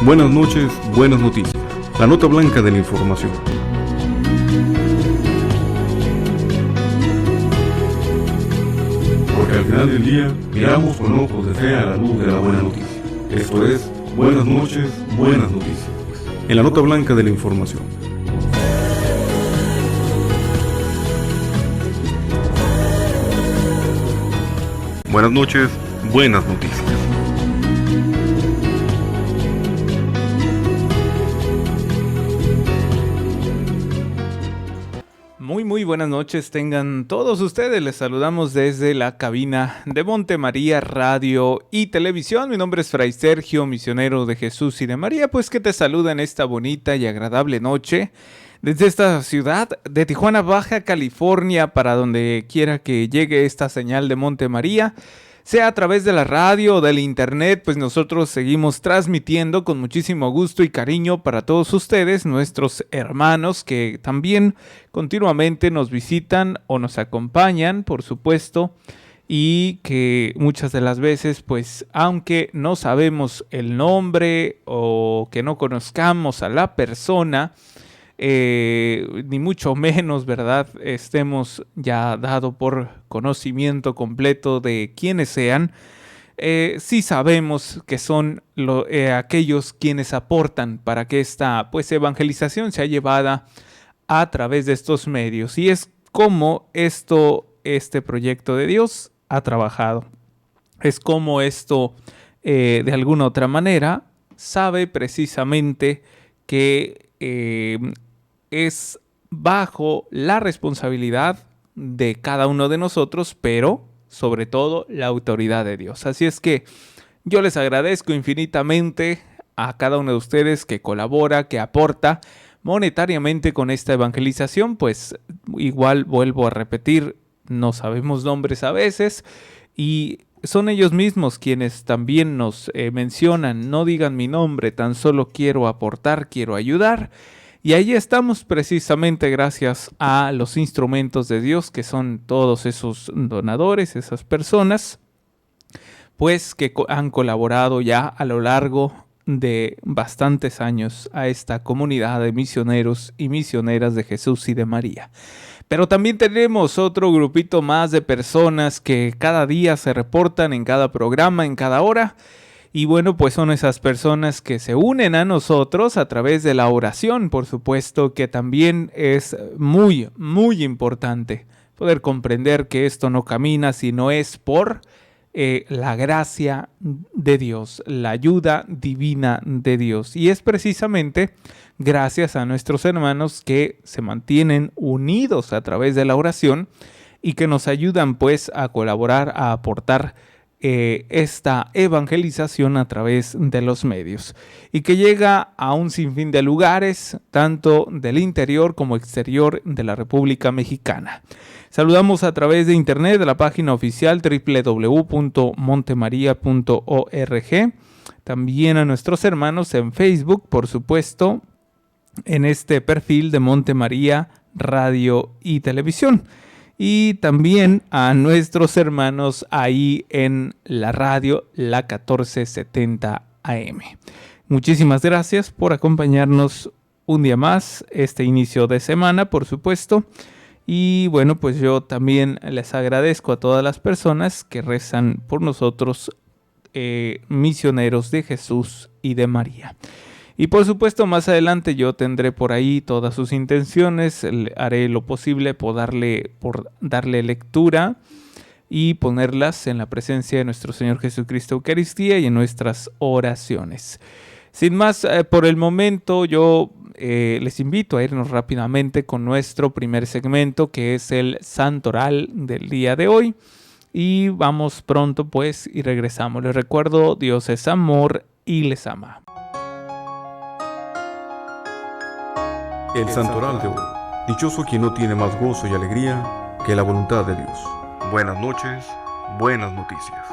Buenas noches, buenas noticias. La nota blanca de la información. Porque al final del día miramos con ojos de fe a la luz de la buena noticia. Esto es, buenas noches, buenas noticias. En la nota blanca de la información. Buenas noches, buenas noticias. Muy buenas noches tengan todos ustedes. Les saludamos desde la cabina de Monte María Radio y Televisión. Mi nombre es Fray Sergio, misionero de Jesús y de María, pues que te saluda en esta bonita y agradable noche desde esta ciudad de Tijuana, Baja California, para donde quiera que llegue esta señal de Monte María, sea a través de la radio o del internet, pues nosotros seguimos transmitiendo con muchísimo gusto y cariño para todos ustedes, nuestros hermanos que también continuamente nos visitan o nos acompañan, por supuesto, y que muchas de las veces, pues aunque no sabemos el nombre o que no conozcamos a la persona, ni mucho menos, ¿verdad? Estemos ya dado por conocimiento completo de quiénes sean. Sí sabemos que son aquellos quienes aportan para que esta pues evangelización sea llevada a través de estos medios. Y es como este proyecto de Dios ha trabajado. Es como esto, de alguna otra manera, sabe precisamente que es bajo la responsabilidad de cada uno de nosotros, pero sobre todo la autoridad de Dios. Así es que yo les agradezco infinitamente a cada uno de ustedes que colabora, que aporta monetariamente con esta evangelización. Pues igual vuelvo a repetir, no sabemos nombres a veces y son ellos mismos quienes también nos mencionan: no digan mi nombre, tan solo quiero aportar, quiero ayudar. Y ahí estamos precisamente gracias a los instrumentos de Dios, que son todos esos donadores, esas personas, pues que han colaborado ya a lo largo de bastantes años a esta comunidad de misioneros y misioneras de Jesús y de María. Pero también tenemos otro grupito más de personas que cada día se reportan en cada programa, en cada hora. Y bueno, pues son esas personas que se unen a nosotros a través de la oración, por supuesto, que también es muy, muy importante poder comprender que esto no camina si no es por la gracia de Dios, la ayuda divina de Dios. Y es precisamente gracias a nuestros hermanos que se mantienen unidos a través de la oración y que nos ayudan pues a colaborar, a aportar esta evangelización a través de los medios y que llega a un sinfín de lugares, tanto del interior como exterior de la República Mexicana. Saludamos a través de internet de la página oficial www.montemaria.org, también a nuestros hermanos en Facebook, por supuesto, en este perfil de Monte María Radio y Televisión. Y también a nuestros hermanos ahí en la radio, la 1470 AM. Muchísimas gracias por acompañarnos un día más, este inicio de semana, por supuesto. Y bueno, pues yo también les agradezco a todas las personas que rezan por nosotros, misioneros de Jesús y de María. Y por supuesto más adelante yo tendré por ahí todas sus intenciones, haré lo posible por darle lectura y ponerlas en la presencia de nuestro Señor Jesucristo Eucaristía y en nuestras oraciones. Sin más, por el momento yo les invito a irnos rápidamente con nuestro primer segmento, que es el Santoral del día de hoy. Y vamos pronto pues y regresamos. Les recuerdo, Dios es amor y les ama. El Santoral de hoy. Dichoso quien no tiene más gozo y alegría que la voluntad de Dios. Buenas noches, buenas noticias.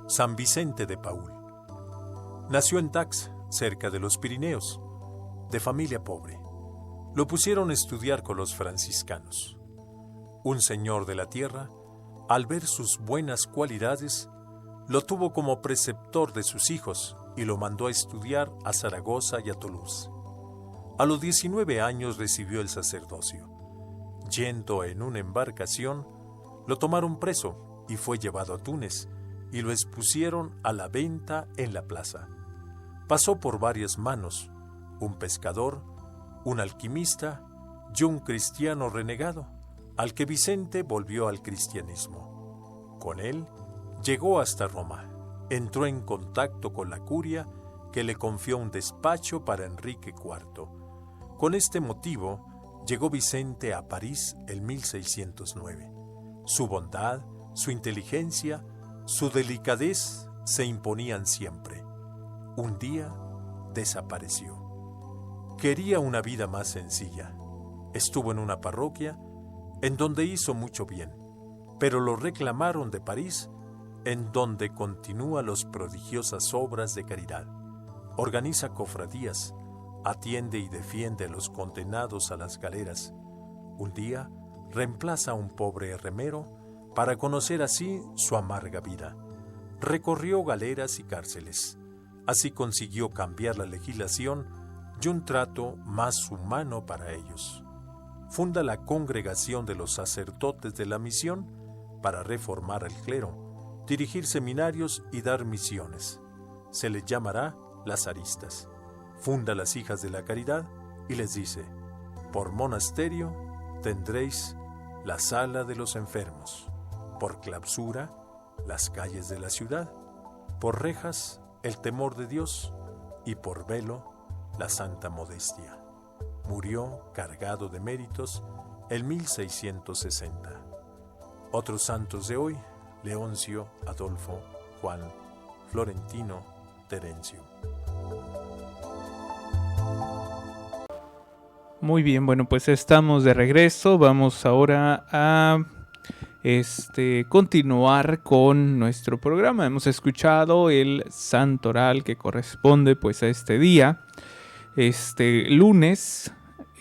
San Vicente de Paúl. Nació en Tax, cerca de los Pirineos, de familia pobre. lo pusieron a estudiar con los franciscanos. Un señor de la tierra, al ver sus buenas cualidades, lo tuvo como preceptor de sus hijos y lo mandó a estudiar a Zaragoza y a Toulouse. A los 19 años recibió el sacerdocio. Yendo en una embarcación, lo tomaron preso y fue llevado a Túnez y lo expusieron a la venta en la plaza. Pasó por varias manos, un pescador, un alquimista y un cristiano renegado, al que Vicente volvió al cristianismo. Con él llegó hasta Roma, entró en contacto con la curia, que le confió un despacho para Enrique IV. Con este motivo llegó Vicente a París en 1609. Su bondad, su inteligencia, su delicadez se imponían siempre. Un día desapareció. Quería una vida más sencilla. Estuvo en una parroquia en donde hizo mucho bien, pero lo reclamaron de París, en donde continúa las prodigiosas obras de caridad. Organiza cofradías, atiende y defiende a los condenados a las galeras. Un día reemplaza a un pobre remero para conocer así su amarga vida. Recorrió galeras y cárceles. Así consiguió cambiar la legislación y un trato más humano para ellos. Funda la Congregación de los Sacerdotes de la Misión para reformar al clero, dirigir seminarios y dar misiones. Se les llamará lazaristas. Funda las Hijas de la Caridad y les dice: por monasterio tendréis la sala de los enfermos, por clausura las calles de la ciudad, por rejas el temor de Dios y por velo la santa modestia. Murió cargado de méritos en 1660. Otros santos de hoy: Leoncio, Adolfo, Juan, Florentino, Terencio. Muy bien, bueno, pues estamos de regreso. Vamos ahora a continuar con nuestro programa. Hemos escuchado el santoral que corresponde pues a este día, lunes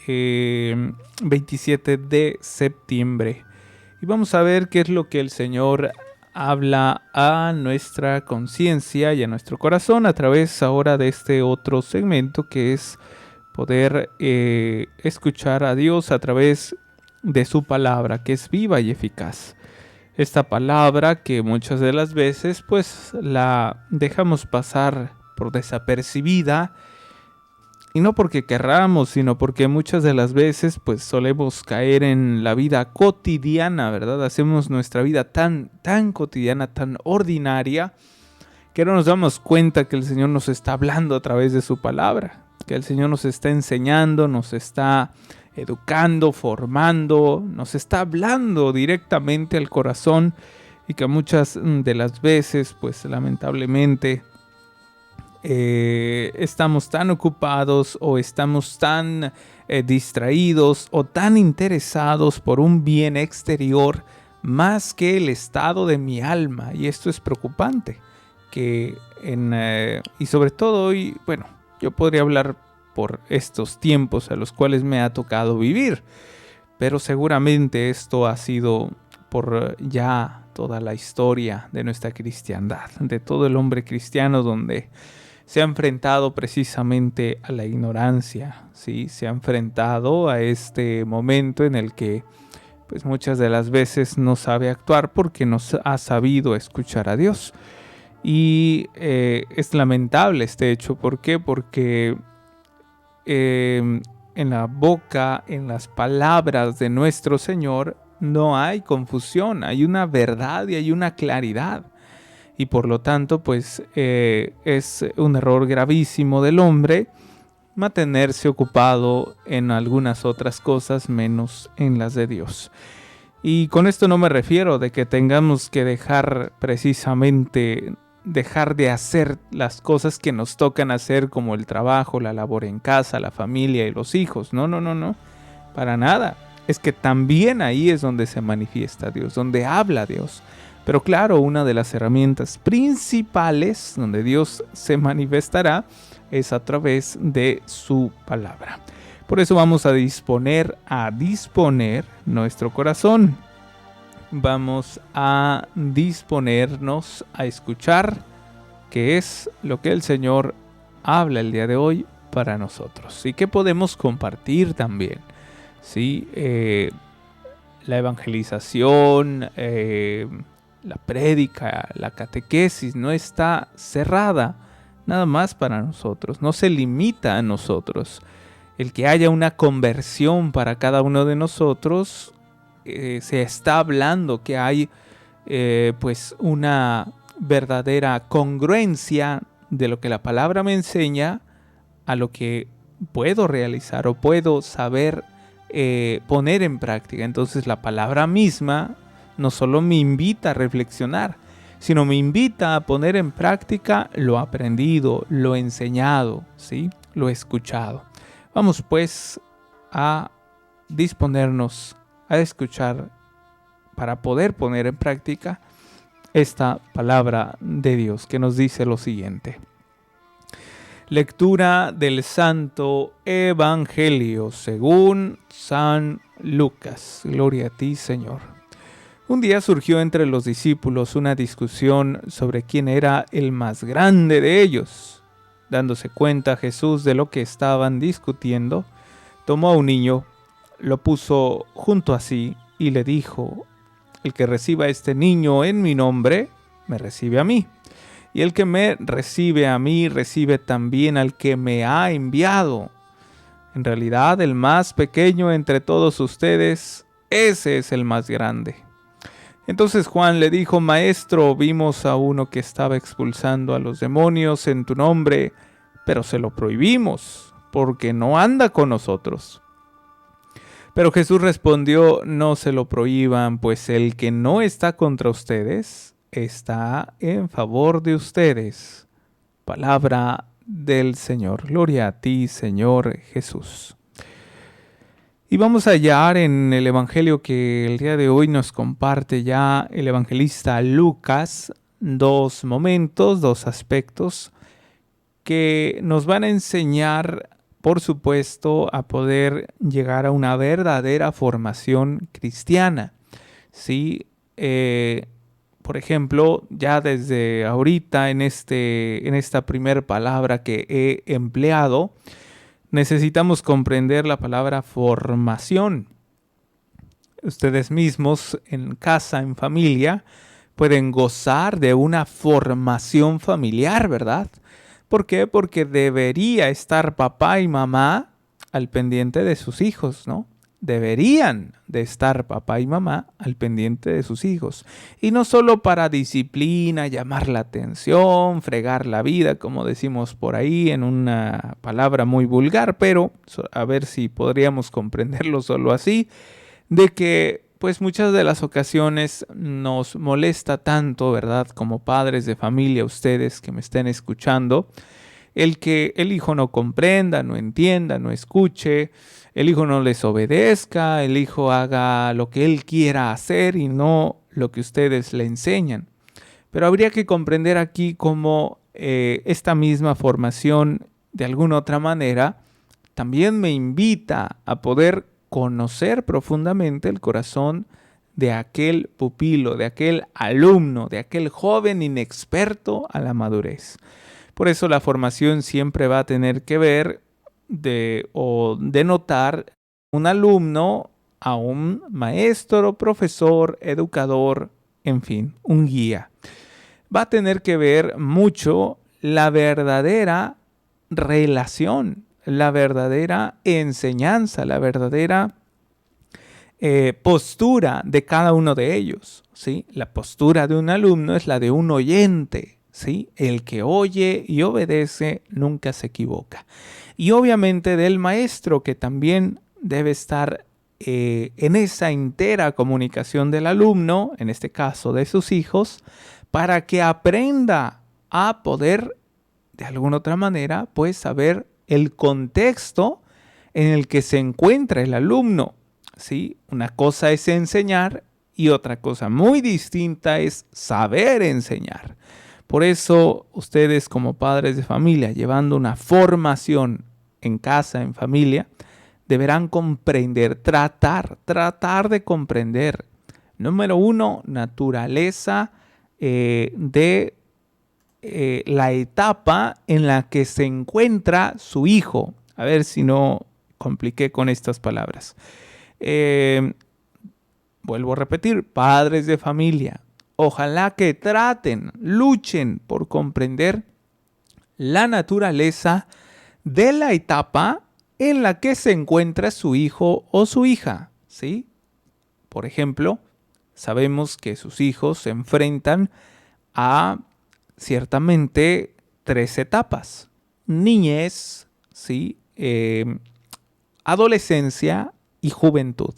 27 de septiembre. Y vamos a ver qué es lo que el Señor habla a nuestra conciencia y a nuestro corazón a través ahora de este otro segmento, que es poder escuchar a Dios a través de su palabra, que es viva y eficaz. Esta palabra que muchas de las veces pues la dejamos pasar por desapercibida, y no porque querramos, sino porque muchas de las veces pues solemos caer en la vida cotidiana, ¿verdad? Hacemos nuestra vida tan cotidiana, tan ordinaria, que no nos damos cuenta que el Señor nos está hablando a través de su palabra, que el Señor nos está enseñando, nos está educando, formando, nos está hablando directamente al corazón, y que muchas de las veces pues lamentablemente estamos tan ocupados o estamos tan distraídos o tan interesados por un bien exterior más que el estado de mi alma, y esto es preocupante. Y sobre todo hoy, bueno, yo podría hablar por estos tiempos a los cuales me ha tocado vivir, pero seguramente esto ha sido por ya toda la historia de nuestra cristiandad, de todo el hombre cristiano, donde se ha enfrentado precisamente a la ignorancia, ¿sí? Se ha enfrentado a este momento en el que pues muchas de las veces no sabe actuar porque no ha sabido escuchar a Dios. Y es lamentable este hecho. ¿Por qué? Porque en la boca, en las palabras de nuestro Señor, no hay confusión, hay una verdad y hay una claridad. Y por lo tanto, pues es un error gravísimo del hombre mantenerse ocupado en algunas otras cosas menos en las de Dios. Y con esto no me refiero de que tengamos que dejar de hacer las cosas que nos tocan hacer, como el trabajo, la labor en casa, la familia y los hijos. No, para nada. Es que también ahí es donde se manifiesta Dios, donde habla Dios. Pero claro, una de las herramientas principales donde Dios se manifestará es a través de su palabra. Por eso vamos a disponer nuestro corazón. Vamos a disponernos a escuchar qué es lo que el Señor habla el día de hoy para nosotros y qué podemos compartir también. ¿Sí? La evangelización, la prédica, la catequesis no está cerrada nada más para nosotros, no se limita a nosotros. El que haya una conversión para cada uno de nosotros, se está hablando que hay pues una verdadera congruencia de lo que la palabra me enseña a lo que puedo realizar o puedo saber poner en práctica. Entonces la palabra misma no solo me invita a reflexionar, sino me invita a poner en práctica lo aprendido, lo enseñado, ¿sí? Lo escuchado. Vamos pues a disponernos a escuchar para poder poner en práctica esta palabra de Dios que nos dice lo siguiente. Lectura del Santo Evangelio según San Lucas. Gloria a ti, Señor. Un día surgió entre los discípulos una discusión sobre quién era el más grande de ellos. Dándose cuenta Jesús de lo que estaban discutiendo, tomó a un niño, lo puso junto a sí y le dijo: el que reciba a este niño en mi nombre, me recibe a mí. Y el que me recibe a mí, recibe también al que me ha enviado. En realidad, el más pequeño entre todos ustedes, ese es el más grande. Entonces Juan le dijo: Maestro, vimos a uno que estaba expulsando a los demonios en tu nombre, pero se lo prohibimos, porque no anda con nosotros. Pero Jesús respondió: no se lo prohíban, pues el que no está contra ustedes, está en favor de ustedes. Palabra del Señor. Gloria a ti, Señor Jesús. Y vamos a hallar en el Evangelio que el día de hoy nos comparte ya el evangelista Lucas dos momentos, dos aspectos que nos van a enseñar, por supuesto, a poder llegar a una verdadera formación cristiana. ¿Sí? Por ejemplo, ya desde ahorita en esta primera palabra que he empleado, necesitamos comprender la palabra formación. Ustedes mismos en casa, en familia, pueden gozar de una formación familiar, ¿verdad? ¿Por qué? Porque debería estar papá y mamá al pendiente de sus hijos, ¿no? Deberían de estar papá y mamá al pendiente de sus hijos. Y no solo para disciplina, llamar la atención, fregar la vida, como decimos por ahí en una palabra muy vulgar, pero a ver si podríamos comprenderlo solo así, de que pues muchas de las ocasiones nos molesta tanto, ¿verdad? Como padres de familia, ustedes que me estén escuchando, el que el hijo no comprenda, no entienda, no escuche, el hijo no les obedezca, el hijo haga lo que él quiera hacer y no lo que ustedes le enseñan. Pero habría que comprender aquí cómo esta misma formación, de alguna otra manera, también me invita a poder conocer profundamente el corazón de aquel pupilo, de aquel alumno, de aquel joven inexperto a la madurez. Por eso la formación siempre va a tener que ver o denotar un alumno a un maestro, profesor, educador, en fin, un guía. Va a tener que ver mucho la verdadera relación, la verdadera enseñanza, la verdadera postura de cada uno de ellos, ¿sí? La postura de un alumno es la de un oyente, ¿sí? El que oye y obedece nunca se equivoca. Y obviamente del maestro, que también debe estar en esa entera comunicación del alumno, en este caso de sus hijos, para que aprenda a poder, de alguna otra manera, pues saber el contexto en el que se encuentra el alumno, ¿sí? Una cosa es enseñar y otra cosa muy distinta es saber enseñar. Por eso ustedes como padres de familia, llevando una formación en casa, en familia, deberán comprender, tratar de comprender. Número 1, naturaleza de la etapa en la que se encuentra su hijo. A ver si no compliqué con estas palabras. Vuelvo a repetir, padres de familia, ojalá que traten, luchen por comprender la naturaleza de la etapa en la que se encuentra su hijo o su hija, ¿sí? Por ejemplo, sabemos que sus hijos se enfrentan a ciertamente 3 etapas: niñez, ¿sí? Adolescencia y juventud.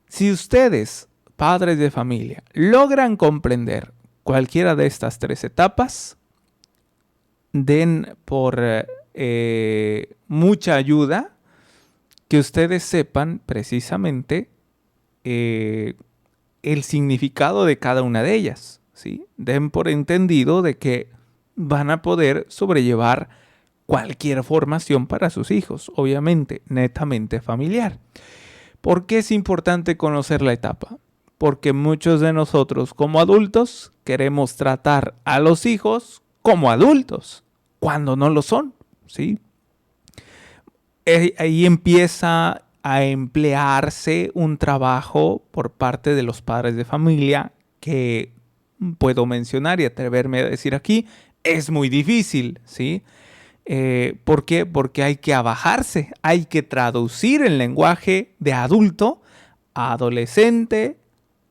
Si ustedes, padres de familia, logran comprender cualquiera de estas 3 etapas, den por mucha ayuda que ustedes sepan precisamente el significado de cada una de ellas, ¿sí? Den por entendido de que van a poder sobrellevar cualquier formación para sus hijos, obviamente, netamente familiar. ¿Por qué es importante conocer la etapa? Porque muchos de nosotros como adultos queremos tratar a los hijos como adultos, cuando no lo son, ¿sí? Ahí empieza a emplearse un trabajo por parte de los padres de familia que puedo mencionar y atreverme a decir aquí, es muy difícil, ¿sí? ¿Por qué? Porque hay que abajarse, hay que traducir el lenguaje de adulto a adolescente,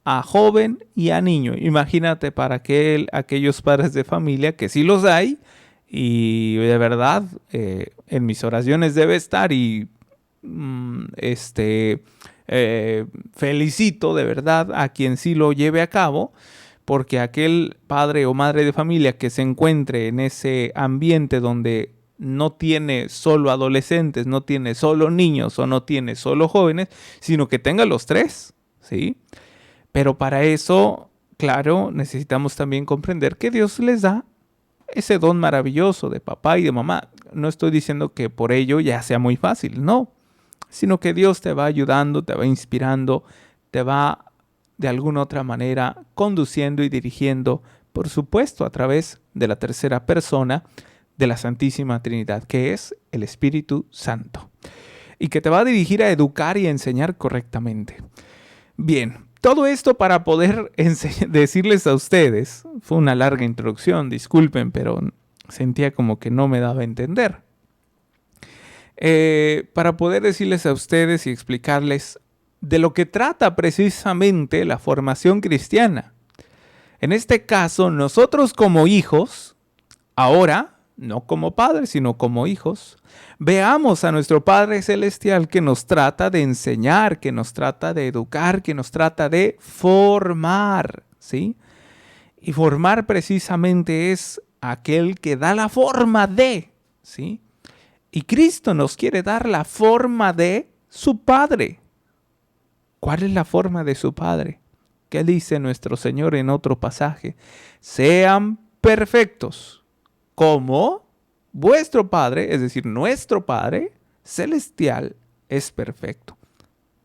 a joven y a niño. Imagínate para aquellos padres de familia que sí los hay y de verdad en mis oraciones debe estar y felicito de verdad a quien sí lo lleve a cabo, porque aquel padre o madre de familia que se encuentre en ese ambiente donde no tiene solo adolescentes, no tiene solo niños o no tiene solo jóvenes, sino que tenga los 3, ¿sí? Pero para eso, claro, necesitamos también comprender que Dios les da ese don maravilloso de papá y de mamá. No estoy diciendo que por ello ya sea muy fácil, no, sino que Dios te va ayudando, te va inspirando, te va de alguna otra manera conduciendo y dirigiendo, por supuesto, a través de la tercera persona de la Santísima Trinidad, que es el Espíritu Santo, y que te va a dirigir a educar y a enseñar correctamente. Bien, todo esto para poder decirles a ustedes, fue una larga introducción, disculpen, pero sentía como que no me daba a entender. Para poder decirles a ustedes y explicarles de lo que trata precisamente la formación cristiana. En este caso, nosotros como hijos, ahora, no como padres, sino como hijos, veamos a nuestro Padre Celestial que nos trata de enseñar, que nos trata de educar, que nos trata de formar, ¿sí? Y formar precisamente es aquel que da la forma de, ¿sí? Y Cristo nos quiere dar la forma de su Padre. ¿Cuál es la forma de su Padre? ¿Qué dice nuestro Señor en otro pasaje? Sean perfectos, como vuestro Padre, es decir, nuestro Padre Celestial, es perfecto.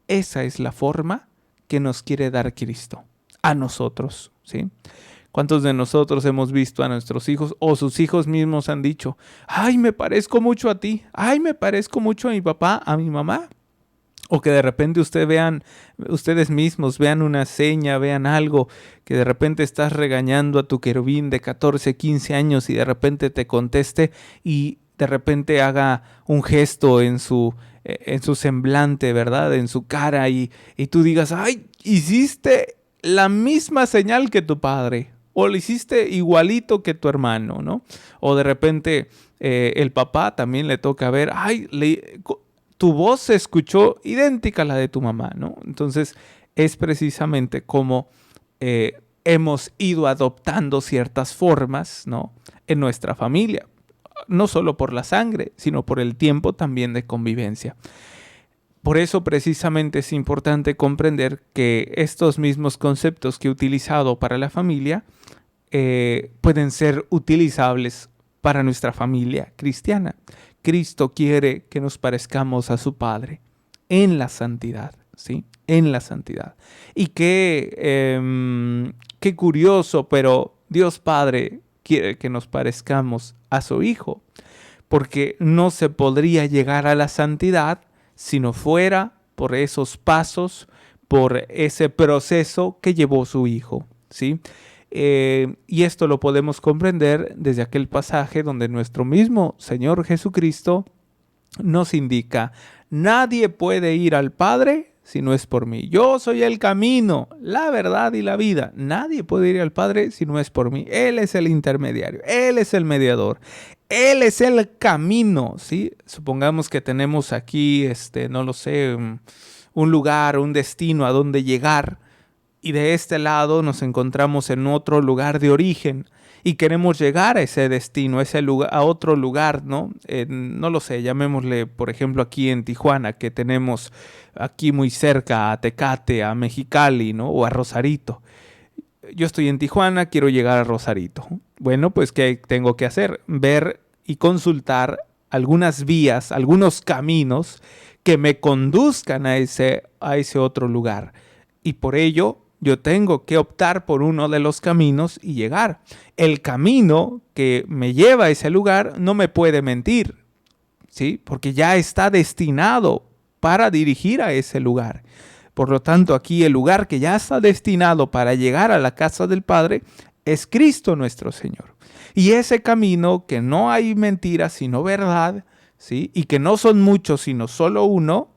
Esa es la forma que nos quiere dar Cristo a nosotros, ¿sí? ¿Cuántos de nosotros hemos visto a nuestros hijos o sus hijos mismos han dicho, ay, me parezco mucho a ti, ay, me parezco mucho a mi papá, a mi mamá? O que de repente ustedes mismos vean una seña, vean algo, que de repente estás regañando a tu querubín de 14, 15 años y de repente te conteste y de repente haga un gesto en su semblante, ¿verdad? En su cara y tú digas, ay, hiciste la misma señal que tu padre o lo hiciste igualito que tu hermano, ¿no? O de repente el papá también le toca ver, ay, tu voz se escuchó idéntica a la de tu mamá, ¿no? Entonces, es precisamente como hemos ido adoptando ciertas formas, ¿no? En nuestra familia, no solo por la sangre, sino por el tiempo también de convivencia. Por eso, precisamente, es importante comprender que estos mismos conceptos que he utilizado para la familia pueden ser utilizables para nuestra familia cristiana, Cristo quiere que nos parezcamos a su Padre en la santidad, ¿sí? En la santidad. Y qué curioso, pero Dios Padre quiere que nos parezcamos a su Hijo, porque no se podría llegar a la santidad si no fuera por esos pasos, por ese proceso que llevó su Hijo, ¿sí? Y esto lo podemos comprender desde aquel pasaje donde nuestro mismo Señor Jesucristo nos indica: nadie puede ir al Padre si no es por mí. Yo soy el camino, la verdad y la vida. Nadie puede ir al Padre si no es por mí. Él es el intermediario, Él es el mediador, Él es el camino, ¿sí? Supongamos que tenemos aquí, no lo sé, un lugar, un destino a donde llegar, y de este lado nos encontramos en otro lugar de origen y queremos llegar a ese destino, a otro lugar, ¿no? No lo sé, llamémosle, por ejemplo, aquí en Tijuana, que tenemos aquí muy cerca a Tecate, a Mexicali, ¿no? O a Rosarito. Yo estoy en Tijuana, quiero llegar a Rosarito. Bueno, pues ¿qué tengo que hacer? Ver y consultar algunas vías, algunos caminos que me conduzcan a ese otro lugar. Y por ello yo tengo que optar por uno de los caminos y llegar. El camino que me lleva a ese lugar no me puede mentir, ¿sí? Porque ya está destinado para dirigir a ese lugar. Por lo tanto, aquí el lugar que ya está destinado para llegar a la casa del Padre es Cristo nuestro Señor. Y ese camino que no hay mentira sino verdad, ¿sí? Y que no son muchos sino solo uno,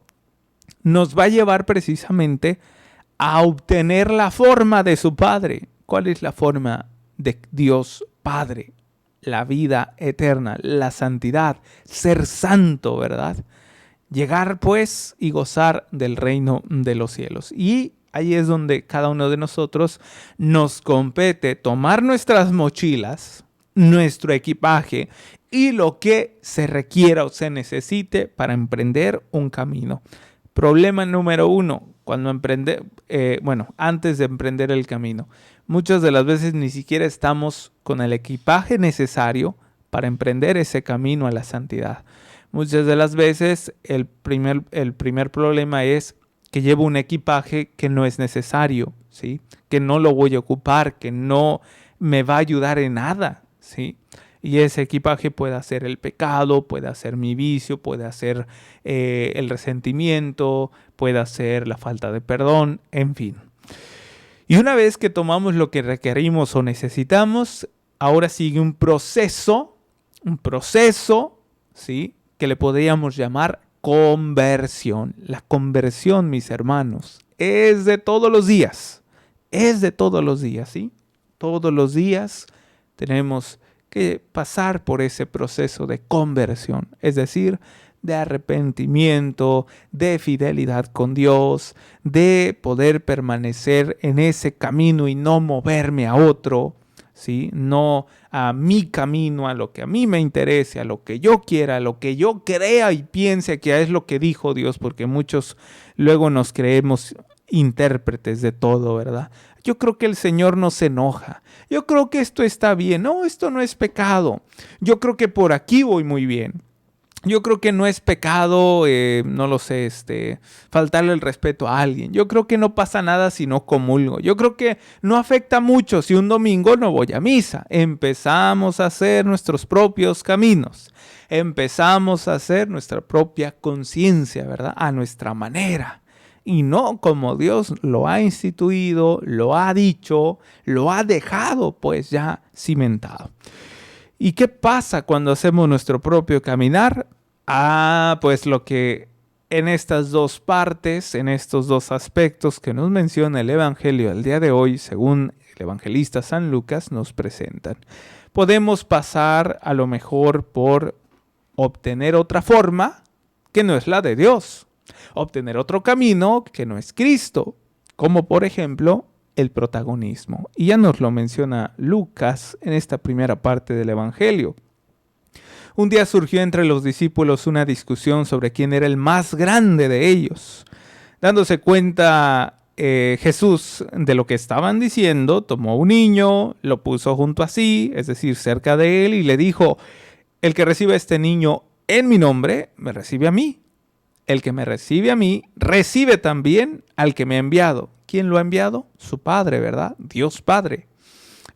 nos va a llevar precisamente a obtener la forma de su Padre. ¿Cuál es la forma de Dios Padre? La vida eterna, la santidad, ser santo, ¿verdad? Llegar pues y gozar del reino de los cielos. Y ahí es donde cada uno de nosotros nos compete tomar nuestras mochilas, nuestro equipaje y lo que se requiera o se necesite para emprender un camino. Problema número 1, antes de emprender el camino. Muchas de las veces ni siquiera estamos con el equipaje necesario para emprender ese camino a la santidad. Muchas de las veces el primer problema es que llevo un equipaje que no es necesario, ¿sí? Que no lo voy a ocupar, que no me va a ayudar en nada, ¿sí? Y ese equipaje puede ser el pecado, puede ser mi vicio, puede ser el resentimiento, puede ser la falta de perdón, en fin. Y una vez que tomamos lo que requerimos o necesitamos, ahora sigue un proceso, ¿sí? Que le podríamos llamar conversión. La conversión, mis hermanos, es de todos los días. Es de todos los días, ¿sí? Todos los días tenemos que pasar por ese proceso de conversión, es decir, de arrepentimiento, de fidelidad con Dios, de poder permanecer en ese camino y no moverme a otro, ¿sí? No a mi camino, a lo que a mí me interese, a lo que yo quiera, a lo que yo crea y piense que es lo que dijo Dios, porque muchos luego nos creemos intérpretes de todo, ¿verdad? Yo creo que el Señor no se enoja. Yo creo que esto está bien. No, esto no es pecado. Yo creo que por aquí voy muy bien. Yo creo que no es pecado, no lo sé, faltarle el respeto a alguien. Yo creo que no pasa nada si no comulgo. Yo creo que no afecta mucho si un domingo no voy a misa. Empezamos a hacer nuestros propios caminos. Empezamos a hacer nuestra propia conciencia, ¿verdad? A nuestra manera. Y no como Dios lo ha instituido, lo ha dicho, lo ha dejado pues ya cimentado. ¿Y qué pasa cuando hacemos nuestro propio caminar? Pues lo que en estas dos partes, en estos dos aspectos que nos menciona el Evangelio del día de hoy, según el evangelista San Lucas, nos presentan. Podemos pasar a lo mejor por obtener otra forma que no es la de Dios. Obtener otro camino que no es Cristo, como por ejemplo el protagonismo. Y ya nos lo menciona Lucas en esta primera parte del Evangelio. Un día surgió entre los discípulos una discusión sobre quién era el más grande de ellos. Dándose cuenta Jesús de lo que estaban diciendo, tomó un niño, lo puso junto a sí, es decir, cerca de él, y le dijo: el que reciba a este niño en mi nombre, me recibe a mí. El que me recibe a mí, recibe también al que me ha enviado. ¿Quién lo ha enviado? Su Padre, ¿verdad? Dios Padre.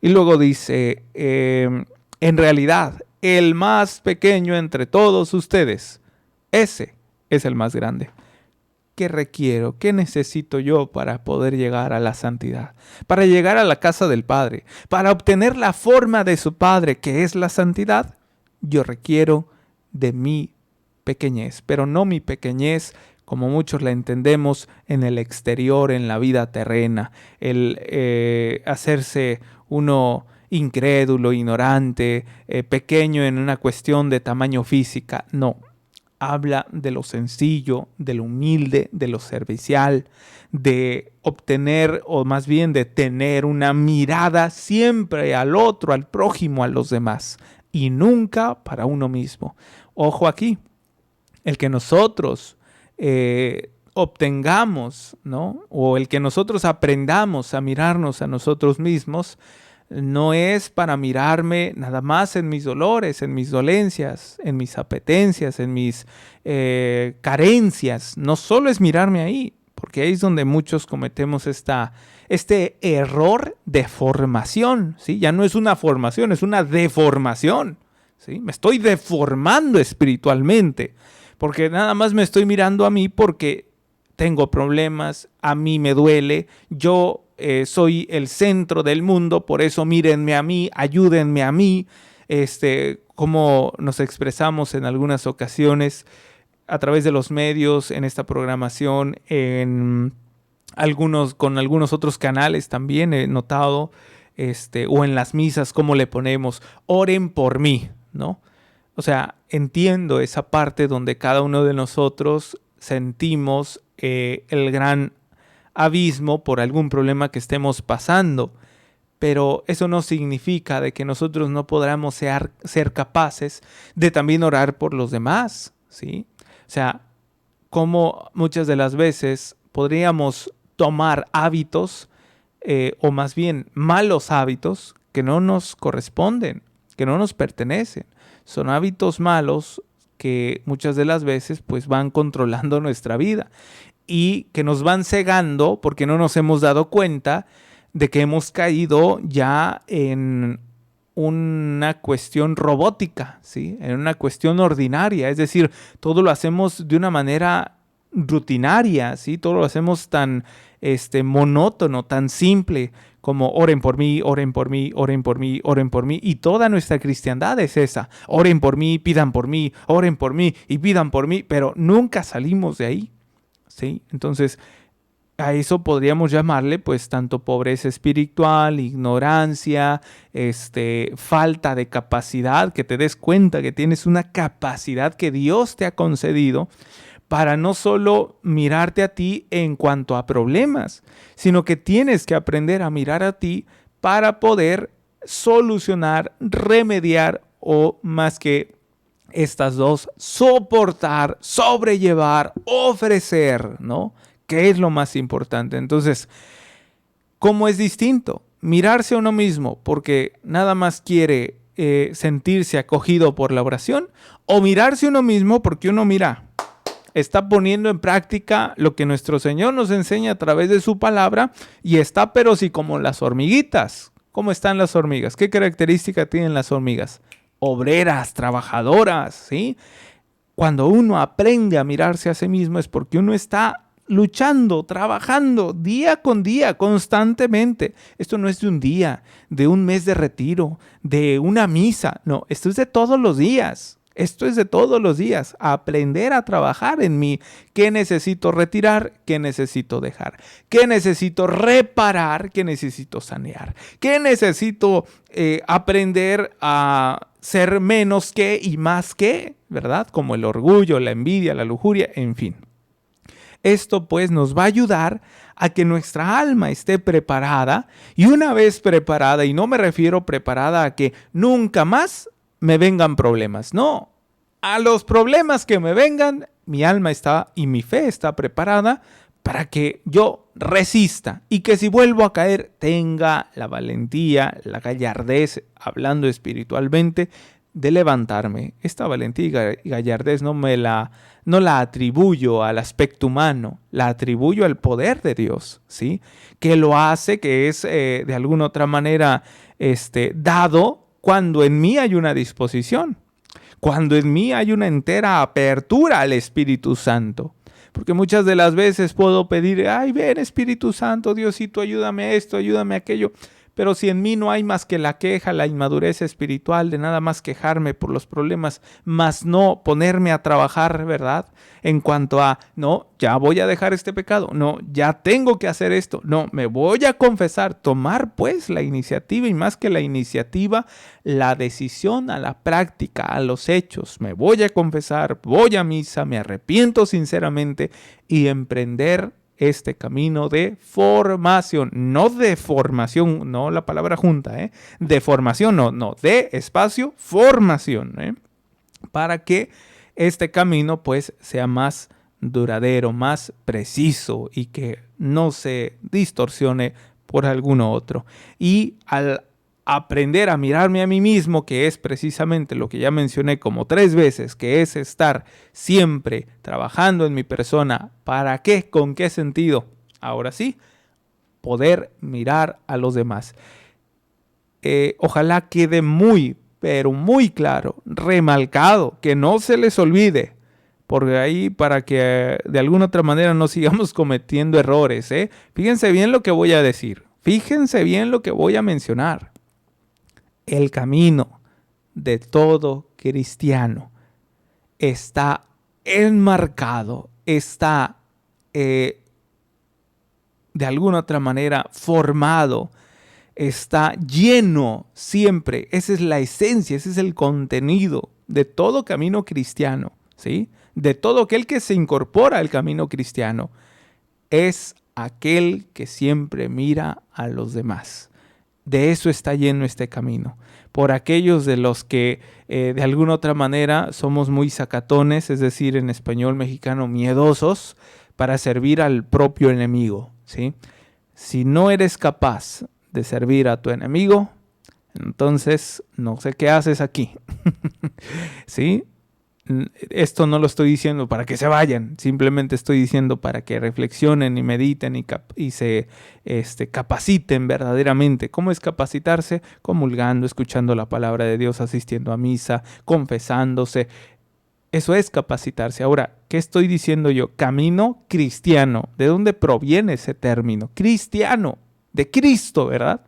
Y luego dice, en realidad, el más pequeño entre todos ustedes, ese es el más grande. ¿Qué requiero? ¿Qué necesito yo para poder llegar a la santidad? Para llegar a la casa del Padre, para obtener la forma de su Padre, que es la santidad, yo requiero de mi pequeñez, pero no mi pequeñez como muchos la entendemos en el exterior, en la vida terrena, el hacerse uno incrédulo, ignorante, pequeño en una cuestión de tamaño física. No, habla de lo sencillo, de lo humilde, de lo servicial, de obtener o más bien de tener una mirada siempre al otro, al prójimo, a los demás y nunca para uno mismo. Ojo aquí, el que nosotros obtengamos, ¿no? O el que nosotros aprendamos a mirarnos a nosotros mismos, no es para mirarme nada más en mis dolores, en mis dolencias, en mis apetencias, en mis carencias. No solo es mirarme ahí, porque ahí es donde muchos cometemos este error de formación, ¿sí? Ya no es una formación, es una deformación, ¿sí? Me estoy deformando espiritualmente, porque nada más me estoy mirando a mí porque tengo problemas, a mí me duele, yo soy el centro del mundo, por eso mírenme a mí, ayúdenme a mí, como nos expresamos en algunas ocasiones a través de los medios, en esta programación, con algunos otros canales también he notado, o en las misas, cómo le ponemos, oren por mí, ¿no? O sea, entiendo esa parte donde cada uno de nosotros sentimos el gran abismo por algún problema que estemos pasando, pero eso no significa de que nosotros no podamos ser capaces de también orar por los demás, ¿sí? O sea, como muchas de las veces podríamos tomar hábitos, o más bien malos hábitos que no nos corresponden, que no nos pertenecen. Son hábitos malos que muchas de las veces pues van controlando nuestra vida y que nos van cegando porque no nos hemos dado cuenta de que hemos caído ya en una cuestión robótica, ¿sí? En una cuestión ordinaria, es decir, todo lo hacemos de una manera rutinaria, ¿sí? Todo lo hacemos tan monótono, tan simple como oren por mí, oren por mí, oren por mí, oren por mí. Y toda nuestra cristiandad es esa. Oren por mí, pidan por mí, oren por mí y pidan por mí, pero nunca salimos de ahí, ¿sí? Entonces, a eso podríamos llamarle pues tanto pobreza espiritual, ignorancia, falta de capacidad, que te des cuenta que tienes una capacidad que Dios te ha concedido para no solo mirarte a ti en cuanto a problemas, sino que tienes que aprender a mirar a ti para poder solucionar, remediar o más que estas dos, soportar, sobrellevar, ofrecer, ¿no? ¿Qué es lo más importante? Entonces, ¿cómo es distinto? Mirarse a uno mismo porque nada más quiere sentirse acogido por la oración, o mirarse a uno mismo porque uno está poniendo en práctica lo que nuestro Señor nos enseña a través de su palabra y está pero sí como las hormiguitas. ¿Cómo están las hormigas? ¿Qué característica tienen las hormigas? Obreras, trabajadoras, ¿sí? Cuando uno aprende a mirarse a sí mismo es porque uno está luchando, trabajando día con día, constantemente. Esto no es de un día, de un mes de retiro, de una misa. No, esto es de todos los días. Esto es de todos los días. Aprender a trabajar en mí. ¿Qué necesito retirar? ¿Qué necesito dejar? ¿Qué necesito reparar? ¿Qué necesito sanear? ¿Qué necesito aprender a ser menos que y más que? ¿Verdad? Como el orgullo, la envidia, la lujuria, en fin. Esto pues nos va a ayudar a que nuestra alma esté preparada, y una vez preparada, y no me refiero preparada a que nunca más me vengan problemas, no, a los problemas que me vengan, mi alma está y mi fe está preparada para que yo resista y que si vuelvo a caer tenga la valentía, la gallardez, hablando espiritualmente, de levantarme. Esta valentía y gallardez no la atribuyo al aspecto humano, la atribuyo al poder de Dios, ¿sí? Que lo hace, que es de alguna otra manera dado cuando en mí hay una disposición, cuando en mí hay una entera apertura al Espíritu Santo. Porque muchas de las veces puedo pedir, ay, ven Espíritu Santo, Diosito, ayúdame a esto, ayúdame a aquello. Pero si en mí no hay más que la queja, la inmadurez espiritual de nada más quejarme por los problemas, más no ponerme a trabajar, ¿verdad? En cuanto a, no, ya voy a dejar este pecado, no, ya tengo que hacer esto, no, me voy a confesar, tomar pues la iniciativa y más que la iniciativa, la decisión a la práctica, a los hechos. Me voy a confesar, voy a misa, me arrepiento sinceramente y emprender este camino de formación, no de formación, no la palabra junta, de formación, no, de espacio, formación, para que este camino pues sea más duradero, más preciso y que no se distorsione por alguno otro. Y al aprender a mirarme a mí mismo, que es precisamente lo que ya mencioné como 3 veces, que es estar siempre trabajando en mi persona. ¿Para qué? ¿Con qué sentido? Ahora sí, poder mirar a los demás. Ojalá quede muy, pero muy claro, remarcado, que no se les olvide, porque ahí para que de alguna otra manera no sigamos cometiendo errores. Fíjense bien lo que voy a decir, fíjense bien lo que voy a mencionar. El camino de todo cristiano está enmarcado, está de alguna otra manera formado, está lleno siempre. Esa es la esencia, ese es el contenido de todo camino cristiano, ¿sí? De todo aquel que se incorpora al camino cristiano. Es aquel que siempre mira a los demás. De eso está lleno este camino. Por aquellos de los que de alguna otra manera somos muy sacatones, es decir, en español mexicano, miedosos, para servir al propio enemigo, ¿sí? Si no eres capaz de servir a tu enemigo, entonces no sé qué haces aquí, ¿sí? Esto no lo estoy diciendo para que se vayan, simplemente estoy diciendo para que reflexionen y mediten y se capaciten verdaderamente. ¿Cómo es capacitarse? Comulgando, escuchando la palabra de Dios, asistiendo a misa, confesándose. Eso es capacitarse. Ahora, ¿qué estoy diciendo yo? Camino cristiano. ¿De dónde proviene ese término? Cristiano, de Cristo, ¿verdad?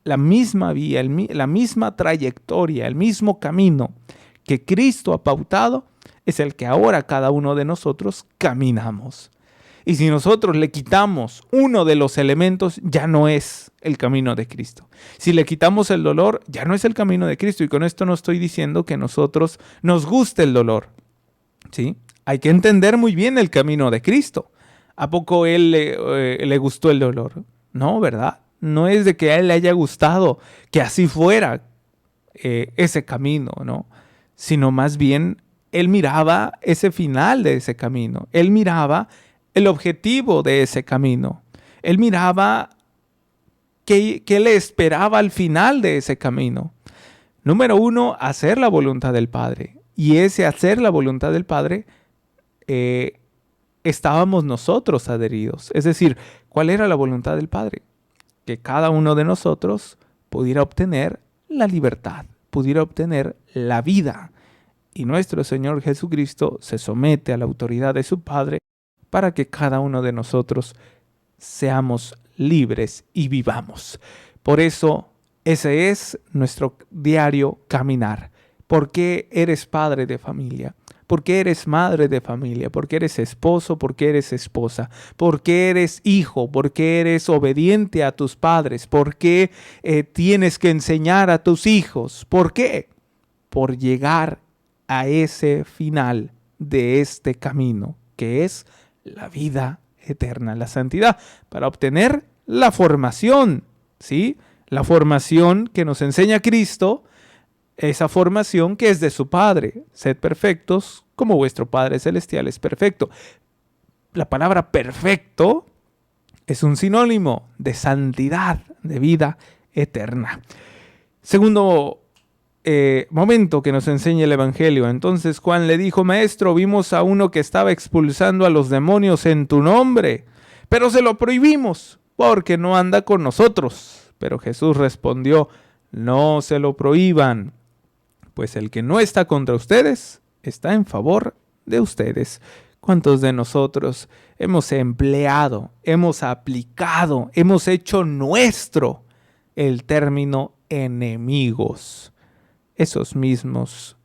La misma vía, la misma trayectoria, el mismo camino que Cristo ha pautado es el que ahora cada uno de nosotros caminamos. Y si nosotros le quitamos uno de los elementos, ya no es el camino de Cristo. Si le quitamos el dolor, ya no es el camino de Cristo. Y con esto no estoy diciendo que a nosotros nos guste el dolor, ¿sí? Hay que entender muy bien el camino de Cristo. ¿A poco él le gustó el dolor? No, ¿verdad? No es de que a él le haya gustado que así fuera ese camino, ¿no? Sino más bien él miraba ese final de ese camino. Él miraba el objetivo de ese camino. Él miraba qué le esperaba al final de ese camino. Número 1, hacer la voluntad del Padre. Y ese hacer la voluntad del Padre, estábamos nosotros adheridos. Es decir, ¿cuál era la voluntad del Padre? Que cada uno de nosotros pudiera obtener la libertad, pudiera obtener la vida. Y nuestro Señor Jesucristo se somete a la autoridad de su Padre para que cada uno de nosotros seamos libres y vivamos. Por eso, ese es nuestro diario caminar. ¿Por qué eres padre de familia? ¿Por qué eres madre de familia? ¿Por qué eres esposo? ¿Por qué eres esposa? ¿Por qué eres hijo? ¿Por qué eres obediente a tus padres? ¿Por qué tienes que enseñar a tus hijos? ¿Por qué? Por llegar a ese final de este camino, que es la vida eterna, la santidad, para obtener la formación, ¿sí? La formación que nos enseña Cristo, esa formación que es de su Padre. Sed perfectos como vuestro Padre Celestial es perfecto. La palabra perfecto es un sinónimo de santidad, de vida eterna. Segundo momento que nos enseña el Evangelio. Entonces Juan le dijo: Maestro, vimos a uno que estaba expulsando a los demonios en tu nombre, pero se lo prohibimos porque no anda con nosotros. Pero Jesús respondió: no se lo prohíban, pues el que no está contra ustedes está en favor de ustedes. ¿Cuántos de nosotros hemos empleado, hemos aplicado, hemos hecho nuestro el término enemigos? Esos mismos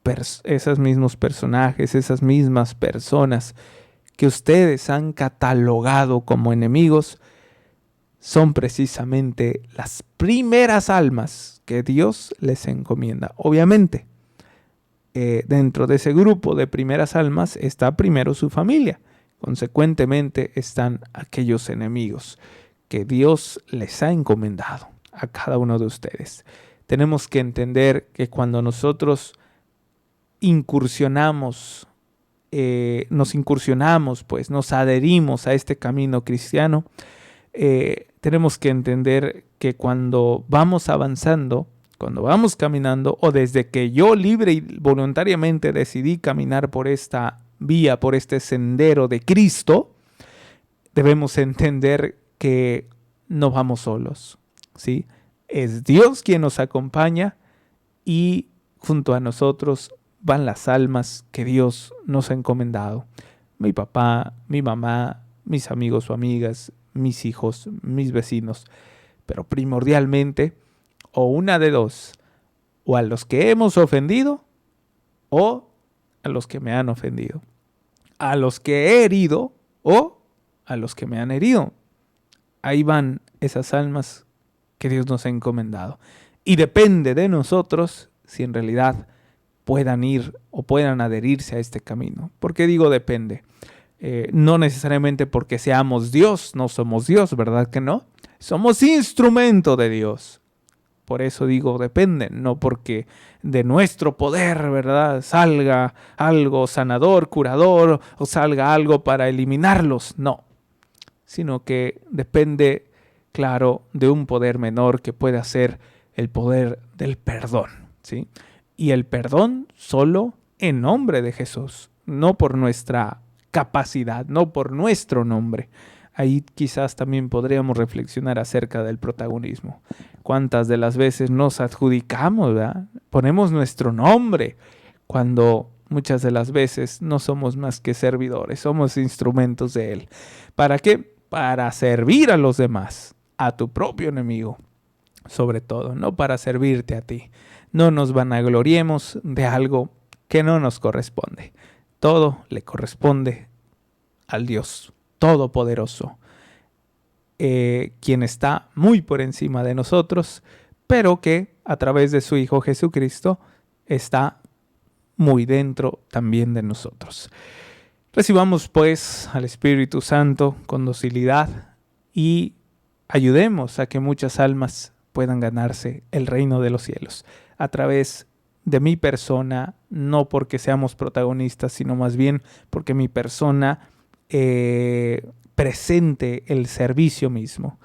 personajes, esas mismas personas que ustedes han catalogado como enemigos, son precisamente las primeras almas que Dios les encomienda. Obviamente, dentro de ese grupo de primeras almas está primero su familia. Consecuentemente están aquellos enemigos que Dios les ha encomendado a cada uno de ustedes. Tenemos que entender que cuando nosotros nos adherimos a este camino cristiano, tenemos que entender que cuando vamos avanzando, cuando vamos caminando, o desde que yo libre y voluntariamente decidí caminar por esta vía, por este sendero de Cristo, debemos entender que no vamos solos, ¿sí? Es Dios quien nos acompaña y junto a nosotros van las almas que Dios nos ha encomendado. Mi papá, mi mamá, mis amigos o amigas, mis hijos, mis vecinos. Pero primordialmente, o una de dos, o a los que hemos ofendido o a los que me han ofendido. A los que he herido o a los que me han herido. Ahí van esas almas que Dios nos ha encomendado. Y depende de nosotros si en realidad puedan ir o puedan adherirse a este camino. ¿Por qué digo depende? No necesariamente porque seamos Dios, no somos Dios, ¿verdad que no? Somos instrumento de Dios. Por eso digo depende, no porque de nuestro poder, ¿verdad?, salga algo sanador, curador, o salga algo para eliminarlos, no. Sino que depende, claro, de un poder menor que pueda ser el poder del perdón, ¿sí? Y el perdón solo en nombre de Jesús, no por nuestra capacidad, no por nuestro nombre. Ahí quizás también podríamos reflexionar acerca del protagonismo. ¿Cuántas de las veces nos adjudicamos, ¿verdad? Ponemos nuestro nombre cuando muchas de las veces no somos más que servidores, somos instrumentos de Él. ¿Para qué? Para servir a los demás, a tu propio enemigo, sobre todo, no para servirte a ti. No nos vanagloriemos de algo que no nos corresponde. Todo le corresponde al Dios Todopoderoso, quien está muy por encima de nosotros, pero que a través de su Hijo Jesucristo está muy dentro también de nosotros. Recibamos pues al Espíritu Santo con docilidad y ayudemos a que muchas almas puedan ganarse el reino de los cielos a través de mi persona, no porque seamos protagonistas, sino más bien porque mi persona presente el servicio mismo,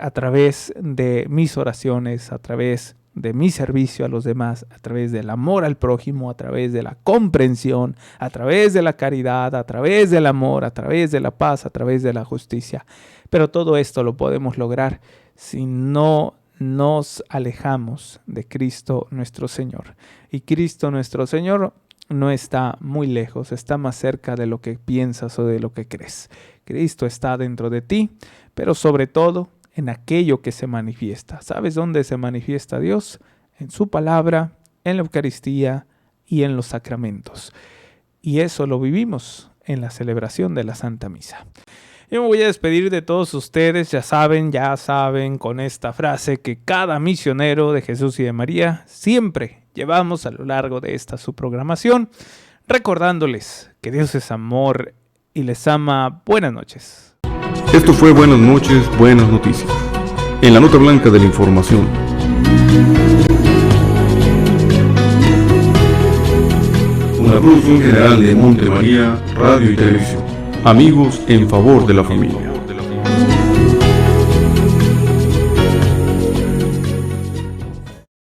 a través de mis oraciones, a través de mi servicio a los demás, a través del amor al prójimo, a través de la comprensión, a través de la caridad, a través del amor, a través de la paz, a través de la justicia. Pero todo esto lo podemos lograr si no nos alejamos de Cristo nuestro Señor. Y Cristo nuestro Señor no está muy lejos, está más cerca de lo que piensas o de lo que crees. Cristo está dentro de ti, pero sobre todo en aquello que se manifiesta. ¿Sabes dónde se manifiesta Dios? En su palabra, en la Eucaristía y en los sacramentos. Y eso lo vivimos en la celebración de la Santa Misa. Yo me voy a despedir de todos ustedes, ya saben, con esta frase que cada misionero de Jesús y de María siempre llevamos a lo largo de esta su programación, recordándoles que Dios es amor y les ama. Buenas noches. Esto fue Buenas noches, buenas noticias. En la nota blanca de la información. Una producción general de Monte María, Radio y Televisión. Amigos en favor de la familia.